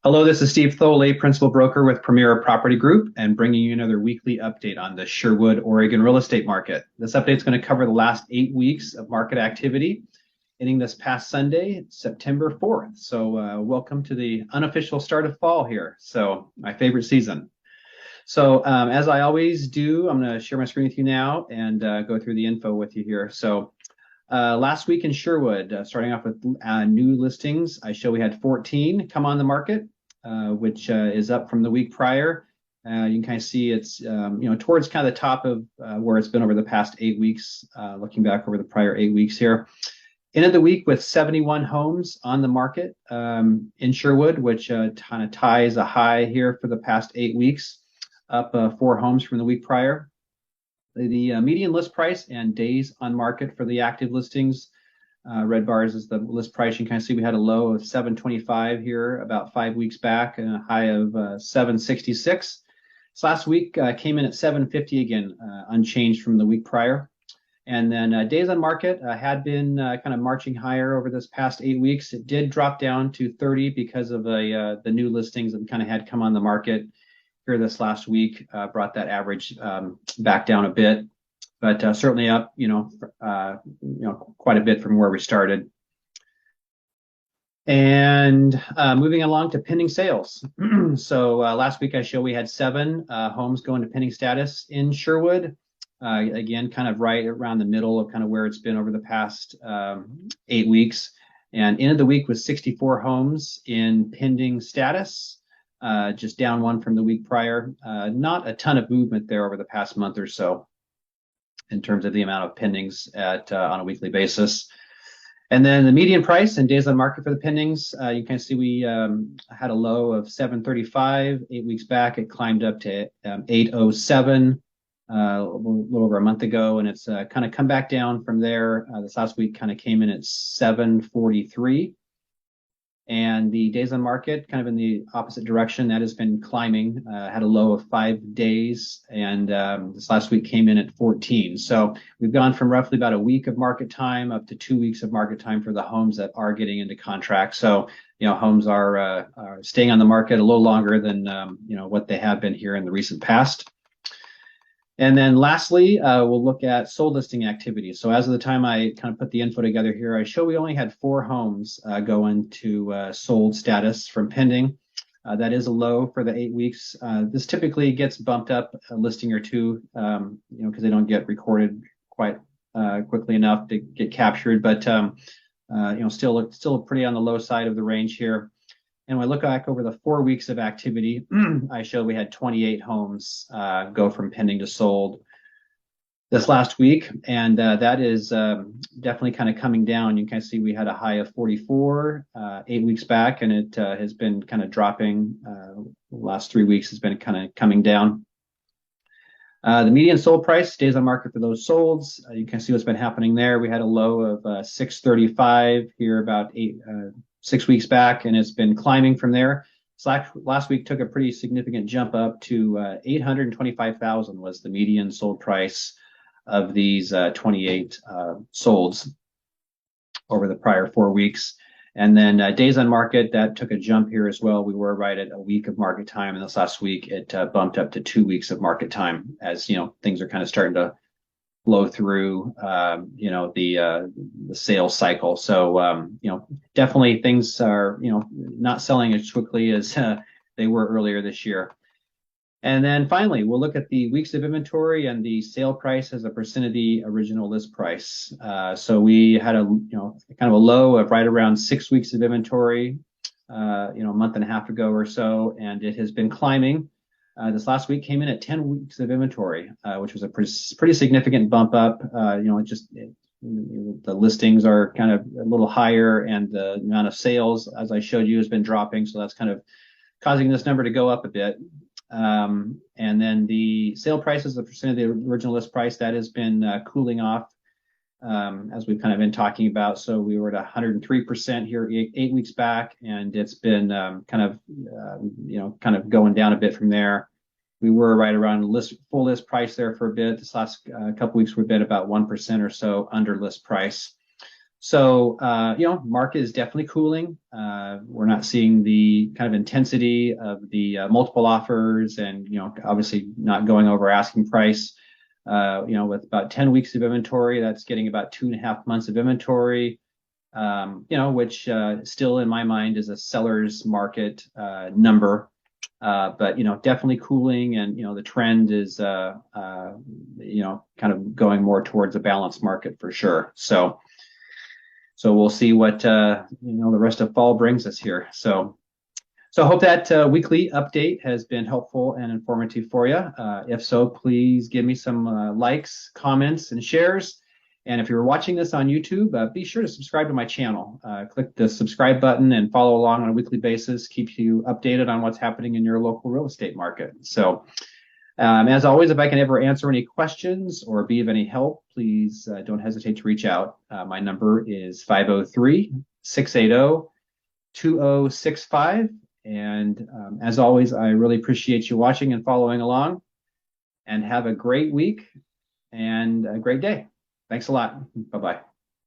Hello, this is Steve Thoele, Principal Broker with Premier Property Group, and bringing you another weekly update on the Sherwood Oregon real estate market. This update is going to cover the last 8 weeks of market activity, ending this past Sunday, September 4th. So welcome to the unofficial start of fall here. So my favorite season. So as I always do, I'm going to share my screen with you now and go through the info with you here. So last week in Sherwood, starting off with new listings, I show we had 14 come on the market, which is up from the week prior. You can kind of see it's towards kind of the top of where it's been over the past 8 weeks. Looking back over the prior 8 weeks here, ended the week with 71 homes on the market in Sherwood, which kind of ties a high here for the past 8 weeks, up 4 homes from the week prior. The median list price and days on market for the active listings. Red bars is the list price. You can kind of see we had a low of 725 here about 5 weeks back and a high of 766. This last week came in at 750 again, unchanged from the week prior. And then days on market had been kind of marching higher over this past 8 weeks. It did drop down to 30 because of the new listings that we kind of had come on the market here this last week, brought that average back down a bit, but certainly up, quite a bit from where we started. And moving along to pending sales. So last week I showed we had 7 homes going to pending status in Sherwood. Again, kind of right around the middle of kind of where it's been over the past 8 weeks. And ended the week with 64 homes in pending status. Just down 1 from the week prior. Not a ton of movement there over the past month or so in terms of the amount of pendings on a weekly basis. And then the median price and days on market for the pendings, you can see we had a low of 735 8 weeks back. It climbed up to 807 a little over a month ago, and it's kind of come back down from there. This last week kind of came in at 743. And the days on market, kind of in the opposite direction, that has been climbing. Had a low of 5 days, and this last week came in at 14. So we've gone from roughly about a week of market time up to 2 weeks of market time for the homes that are getting into contract. So homes are staying on the market a little longer than what they have been here in the recent past. And then lastly, we'll look at sold listing activity. So as of the time I kind of put the info together here, I show we only had 4 homes go into sold status from pending. That is a low for the 8 weeks. This typically gets bumped up a listing or two, because they don't get recorded quite quickly enough to get captured. But still pretty on the low side of the range here. And when I look back over the 4 weeks of activity, I showed we had 28 homes go from pending to sold this last week. And that is definitely kind of coming down. You can see we had a high of 44 8 weeks back, and it has been kind of dropping. The last 3 weeks has been kind of coming down. The median sold price stays on market for those solds. You can see what's been happening there. We had a low of 635 here about 6 weeks back, and it's been climbing from there. Last week took a pretty significant jump up to 825,000 was the median sold price of these 28 solds over the prior 4 weeks. And then days on market, that took a jump here as well. We were right at a week of market time, and this last week it bumped up to 2 weeks of market time as things are kind of starting to flow through the sales cycle. So definitely things are not selling as quickly as they were earlier this year. And then finally, we'll look at the weeks of inventory and the sale price as a percent of the original list price. So we had a kind of a low of right around 6 weeks of inventory a month and a half ago or so, and it has been climbing. This last week came in at 10 weeks of inventory, which was a pretty significant bump up. The listings are kind of a little higher, and the amount of sales, as I showed you, has been dropping. So that's kind of causing this number to go up a bit. And then the sale price as a percent of the original list price, that has been cooling off, as we've kind of been talking about. So we were at 103% here 8 weeks back, and it's been kind of going down a bit from there. We were right around full list price there for a bit. This last couple weeks we've been about 1% or so under list price. So, market is definitely cooling. We're not seeing the kind of intensity of the multiple offers and, obviously not going over asking price. With about 10 weeks of inventory, that's getting about 2.5 months of inventory, which still in my mind is a seller's market number. But definitely cooling, and the trend is kind of going more towards a balanced market for sure. So we'll see what the rest of fall brings us here. So I hope that weekly update has been helpful and informative for you. If so, please give me some likes, comments, and shares. And if you're watching this on YouTube, be sure to subscribe to my channel. Click the subscribe button and follow along on a weekly basis. Keeps you updated on what's happening in your local real estate market. So as always, if I can ever answer any questions or be of any help, please don't hesitate to reach out. My number is 503-680-2065. And as always, I really appreciate you watching and following along. And have a great week and a great day. Thanks a lot. Bye-bye.